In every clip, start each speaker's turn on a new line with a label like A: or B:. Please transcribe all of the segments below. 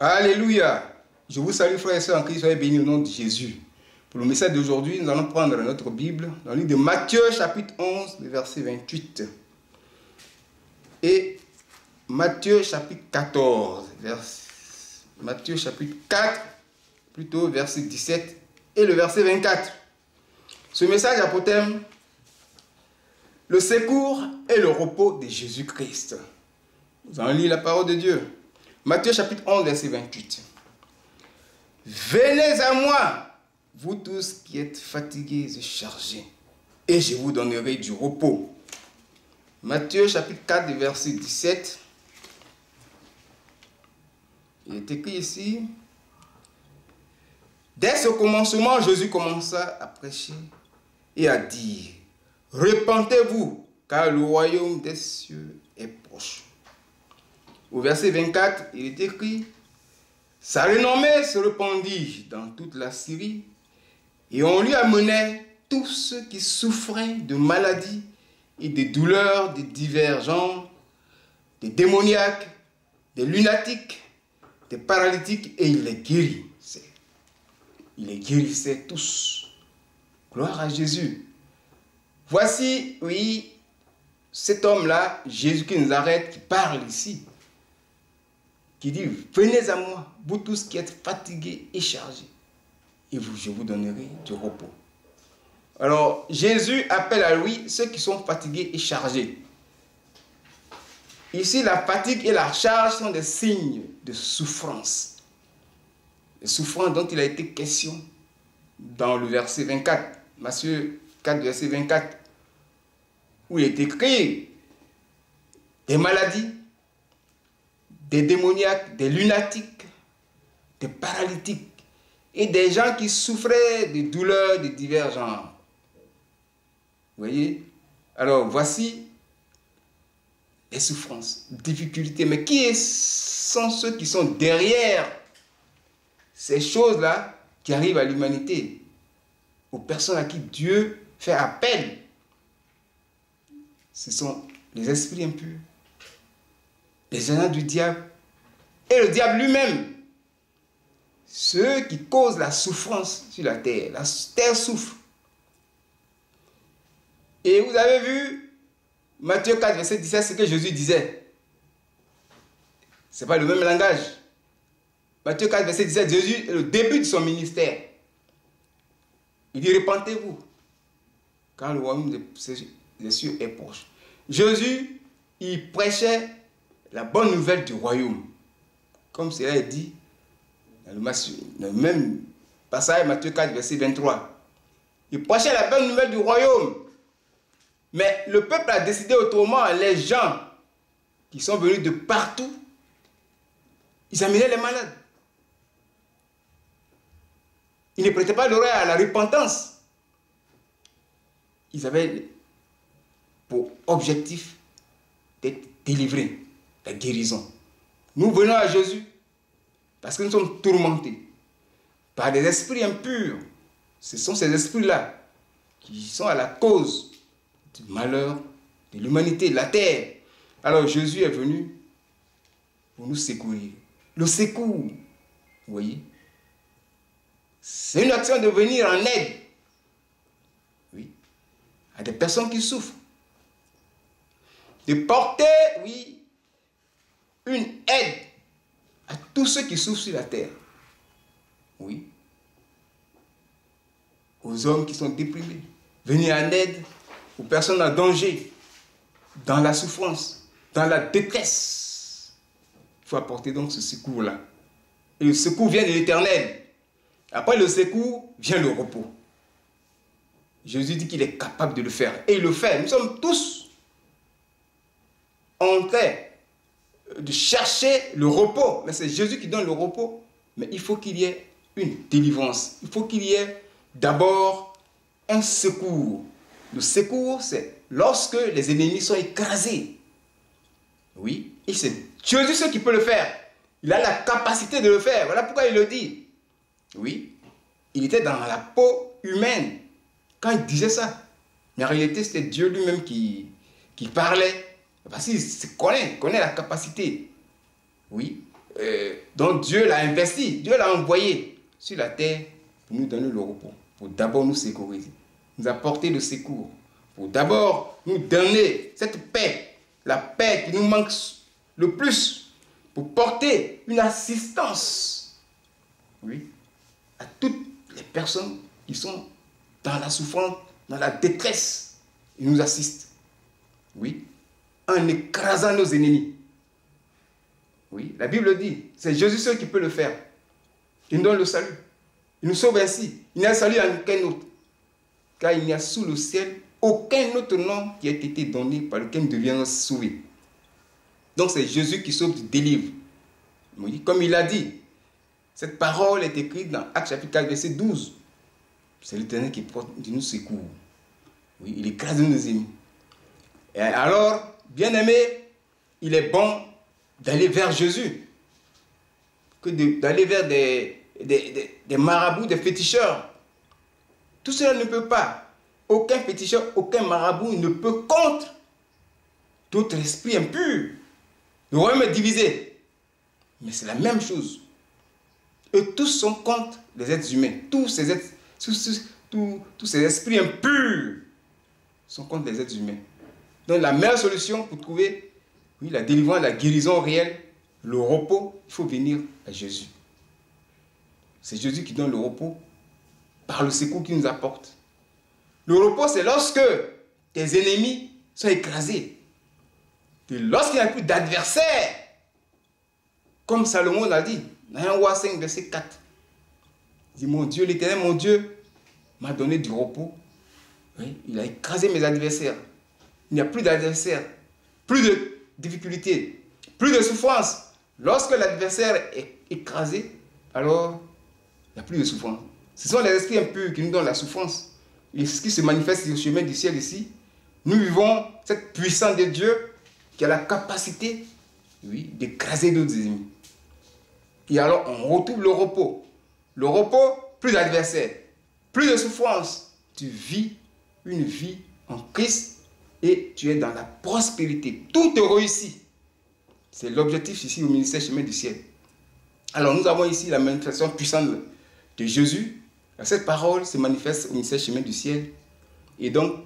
A: Alléluia. Je vous salue, frères et sœurs en Christ, soyez bénis au nom de Jésus. Pour le message d'aujourd'hui, nous allons prendre notre Bible dans le livre de Matthieu, chapitre 11, le verset 28. Et Matthieu, chapitre 14, Matthieu, chapitre 4, plutôt, verset 17 et le verset 24. Ce message a pour thème le secours et le repos de Jésus-Christ. Nous allons lire la parole de Dieu. Matthieu chapitre 11, verset 28. Venez à moi, vous tous qui êtes fatigués et chargés, et je vous donnerai du repos. Matthieu chapitre 4, verset 17. Il est écrit ici. Dès ce commencement, Jésus commença à prêcher et à dire: repentez-vous, car le royaume des cieux est proche. Au verset 24, il est écrit: sa renommée se répandit dans toute la Syrie, et on lui amenait tous ceux qui souffraient de maladies et de douleurs de divers genres, des démoniaques, des lunatiques, des paralytiques, et il les guérissait. Il les guérissait tous. Gloire à Jésus. Voici, oui, cet homme-là, Jésus qui nous arrête, qui parle ici, qui dit: venez à moi, vous tous qui êtes fatigués et chargés, et je vous donnerai du repos. Alors, Jésus appelle à lui ceux qui sont fatigués et chargés. Ici, la fatigue et la charge sont des signes de souffrance. Les souffrances dont il a été question dans le verset 24, Matthieu 4, verset 24, où il est écrit des maladies, des démoniaques, des lunatiques, des paralytiques et des gens qui souffraient de douleurs de divers genres. Vous voyez? Alors, voici les souffrances, difficultés. Mais qui sont ceux qui sont derrière ces choses-là qui arrivent à l'humanité, aux personnes à qui Dieu fait appel? Ce sont les esprits impurs, les agents du diable et le diable lui-même. Ceux qui causent la souffrance sur la terre. La terre souffre. Et vous avez vu Matthieu 4, verset 17, ce que Jésus disait. Ce n'est pas le même langage. Matthieu 4, verset 17, Jésus, le début de son ministère, il dit: repentez-vous, car le royaume des cieux est proche. Jésus, il prêchait la bonne nouvelle du royaume. Comme cela est dit dans le même passage, Matthieu 4, verset 23. Il prêchait la bonne nouvelle du royaume. Mais le peuple a décidé autrement. Les gens qui sont venus de partout, ils amenaient les malades. Ils ne prêtaient pas l'oreille à la repentance. Ils avaient pour objectif d'être délivrés, la guérison. Nous venons à Jésus parce que nous sommes tourmentés par des esprits impurs. Ce sont ces esprits-là qui sont à la cause du malheur de l'humanité, de la terre. Alors Jésus est venu pour nous secourir. Le secours, vous voyez, c'est une action de venir en aide, oui, à des personnes qui souffrent. De porter, oui, une aide à tous ceux qui souffrent sur la terre. Oui. Aux hommes qui sont déprimés. Venir en aide aux personnes en danger, dans la souffrance, dans la détresse. Il faut apporter donc ce secours-là. Et le secours vient de l'Éternel. Après le secours, vient le repos. Jésus dit qu'il est capable de le faire. Et il le fait. Nous sommes tous en train de chercher le repos. Mais c'est Jésus qui donne le repos. Mais il faut qu'il y ait une délivrance. Il faut qu'il y ait d'abord un secours. Le secours, c'est lorsque les ennemis sont écrasés. Oui, et c'est Jésus ce qui peut le faire. Il a la capacité de le faire. Voilà pourquoi il le dit. Oui, il était dans la peau humaine quand il disait ça. Mais en réalité, c'était Dieu lui-même qui parlait. Parce qu'il connaît la capacité. Oui. Donc Dieu l'a investi, Dieu l'a envoyé sur la terre pour nous donner le repos, pour d'abord nous sécuriser, nous apporter le secours, pour d'abord nous donner cette paix, la paix qui nous manque le plus, pour porter une assistance, oui, à toutes les personnes qui sont dans la souffrance, dans la détresse. Il nous assiste, oui, en écrasant nos ennemis. Oui, la Bible dit, c'est Jésus seul qui peut le faire. Il nous donne le salut. Il nous sauve ainsi. Il n'y a salut en aucun autre. Car il n'y a sous le ciel aucun autre nom qui a été donné par lequel nous devions sauver. Donc c'est Jésus qui sauve, qui délivre. Oui, comme il a dit, cette parole est écrite dans Actes chapitre 4, verset 12. C'est l'Éternel qui porte de nous secours. Oui, il écrase nos ennemis. Et alors, bien-aimé, il est bon d'aller vers Jésus, que d'aller vers des marabouts, des féticheurs. Tout cela ne peut pas. Aucun féticheur, aucun marabout ne peut contre d'autres esprits impurs. Le royaume est divisé. Mais c'est la même chose. Eux tous sont contre les êtres humains. Tous ces esprits impurs sont contre les êtres humains. Donc la meilleure solution pour trouver la délivrance, la guérison réelle, le repos, il faut venir à Jésus. C'est Jésus qui donne le repos par le secours qu'il nous apporte. Le repos, c'est lorsque tes ennemis sont écrasés. Lorsqu'il n'y a plus d'adversaires, comme Salomon l'a dit, dans 1 Roi 5, verset 4. Il dit, mon Dieu, l'Éternel, mon Dieu, m'a donné du repos. Oui, il a écrasé mes adversaires. Il n'y a plus d'adversaires, plus de difficultés, plus de souffrance. Lorsque l'adversaire est écrasé, alors il n'y a plus de souffrance. Ce sont les esprits impurs qui nous donnent la souffrance. Et ce qui se manifeste sur le chemin du ciel ici, nous vivons cette puissance de Dieu qui a la capacité, oui, d'écraser nos ennemis. Et alors on retrouve le repos. Le repos, plus d'adversaires, plus de souffrance. Tu vis une vie en Christ et tu es dans la prospérité. Tout te réussit. C'est l'objectif ici au ministère Chemin du Ciel. Alors nous avons ici la manifestation puissante de Jésus. Cette parole se manifeste au ministère Chemin du Ciel. Et donc,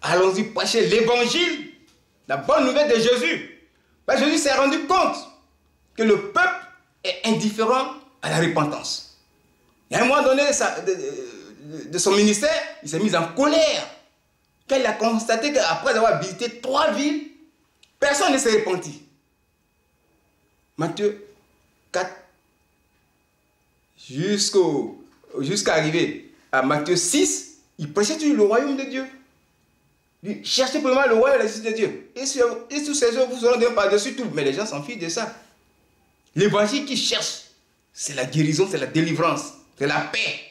A: allons-y prêcher l'évangile, la bonne nouvelle de Jésus. Parce que Jésus s'est rendu compte que le peuple est indifférent à la repentance. Et à un moment donné de son ministère, il s'est mis en colère. Quand il a constaté qu'après avoir visité 3 villes, personne ne s'est repenti. Matthieu 4, jusqu'à arriver à Matthieu 6, il prêchait toujours le royaume de Dieu. Il cherchait premièrement le royaume et la justice de Dieu. Et tous ces jours, vous seront donnés par-dessus tout. Mais les gens s'en fichent de ça. L'évangile qu'ils cherchent, c'est la guérison, c'est la délivrance, c'est la paix.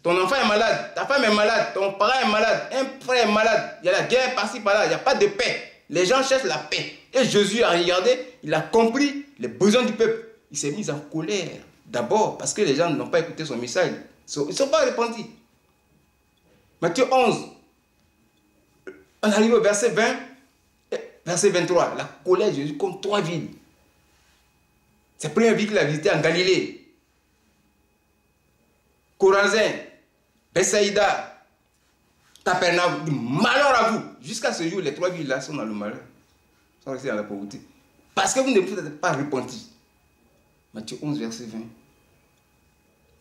A: Ton enfant est malade, ta femme est malade, ton parent est malade, un frère est malade, il y a la guerre par-ci par-là, il n'y a pas de paix. Les gens cherchent la paix. Et Jésus a regardé, il a compris les besoins du peuple. Il s'est mis en colère. D'abord parce que les gens n'ont pas écouté son message. Ils ne sont pas repentis. Matthieu 11, on arrive au verset 20, verset 23. La colère de Jésus comme 3 villes. C'est la première ville qu'il a visité en Galilée. Corazin, Bethsaïda, Capernaum. Malheur à vous. Jusqu'à ce jour, les 3 villes là sont dans le malheur. Sont restées dans la pauvreté. Parce que vous ne vous êtes pas repentis. Matthieu 11, verset 20.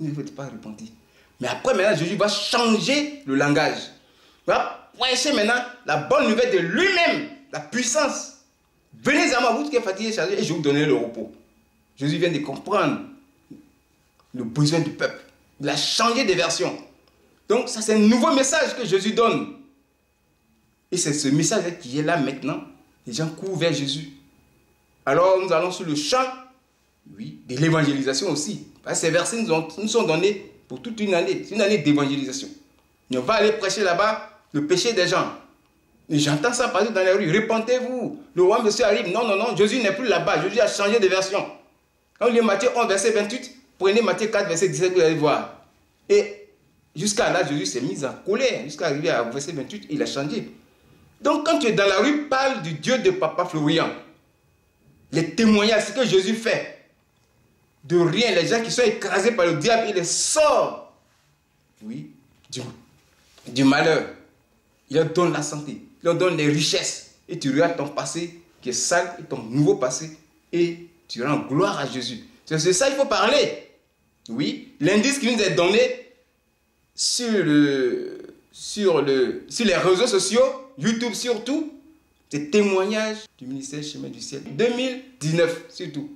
A: Vous ne vous êtes pas repentis. Mais après, maintenant, Jésus va changer le langage. Il va prêcher maintenant la bonne nouvelle de lui-même, la puissance. Venez à moi, vous qui êtes fatigués et chargés, et je vous donnerai le repos. Jésus vient de comprendre le besoin du peuple. Il a changé de version. Donc, ça, c'est un nouveau message que Jésus donne. Et c'est ce message qui est là maintenant. Les gens courent vers Jésus. Alors, nous allons sur le champ, oui, de l'évangélisation aussi. Parce que ces versets nous sont donnés pour toute une année. C'est une année d'évangélisation. On va aller prêcher là-bas le péché des gens. Et j'entends ça partout dans les rues. Repentez-vous. Le roi monsieur arrive. Non, non, non. Jésus n'est plus là-bas. Jésus a changé de version. Quand on lit Matthieu 11, verset 28, prenez Matthieu 4, verset 17, vous allez voir. Et jusqu'à là, Jésus s'est mis en colère. Jusqu'à arriver à verset 28, il a changé. Donc, quand tu es dans la rue, parle du Dieu de Papa Florian. Les témoignages, ce que Jésus fait. de rien. Les gens qui sont écrasés par le diable, il les sort, oui, du malheur. Il leur donne la santé, il leur donne les richesses. Et tu regardes ton passé qui est sale et ton nouveau passé et tu rends gloire à Jésus. C'est ça qu'il faut parler. Oui, l'indice qui nous est donné sur les réseaux sociaux, YouTube surtout, c'est témoignage du ministère Chemin du Ciel 2019 surtout.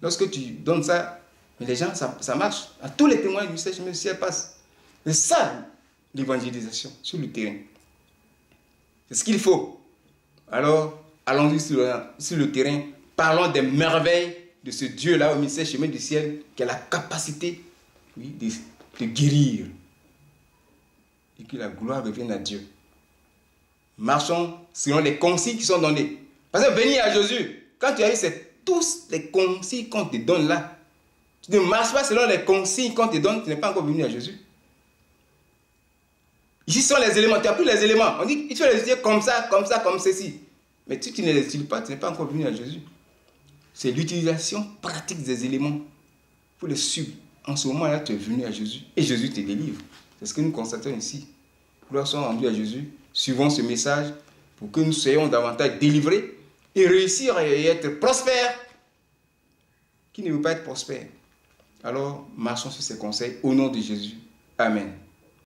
A: Lorsque tu donnes ça, les gens, ça marche. À tous les témoignages du ministère Chemin du Ciel passent. C'est ça l'évangélisation sur le terrain. C'est ce qu'il faut. Alors, allons-y sur le terrain. Parlons des merveilles de ce Dieu-là au ministère Chemin du Ciel qui a la capacité, oui, de guérir. Et que la gloire revienne à Dieu. Marchons selon les consignes qui sont données. Parce que venir à Jésus, quand tu as eu tous les consignes qu'on te donne là, tu ne marches pas selon les consignes qu'on te donne, tu n'es pas encore venu à Jésus. Ici sont les éléments, tu n'as plus les éléments. On dit qu'il faut les utiliser comme ça, comme ceci. Mais si tu ne les utilises pas, tu n'es pas encore venu à Jésus. C'est l'utilisation pratique des éléments. Il faut les suivre. En ce moment-là, tu es venu à Jésus et Jésus te délivre. C'est ce que nous constatons ici. Gloire soit rendue à Jésus. Suivons ce message pour que nous soyons davantage délivrés et réussir et être prospères. Qui ne veut pas être prospère? Alors, marchons sur ces conseils au nom de Jésus. Amen.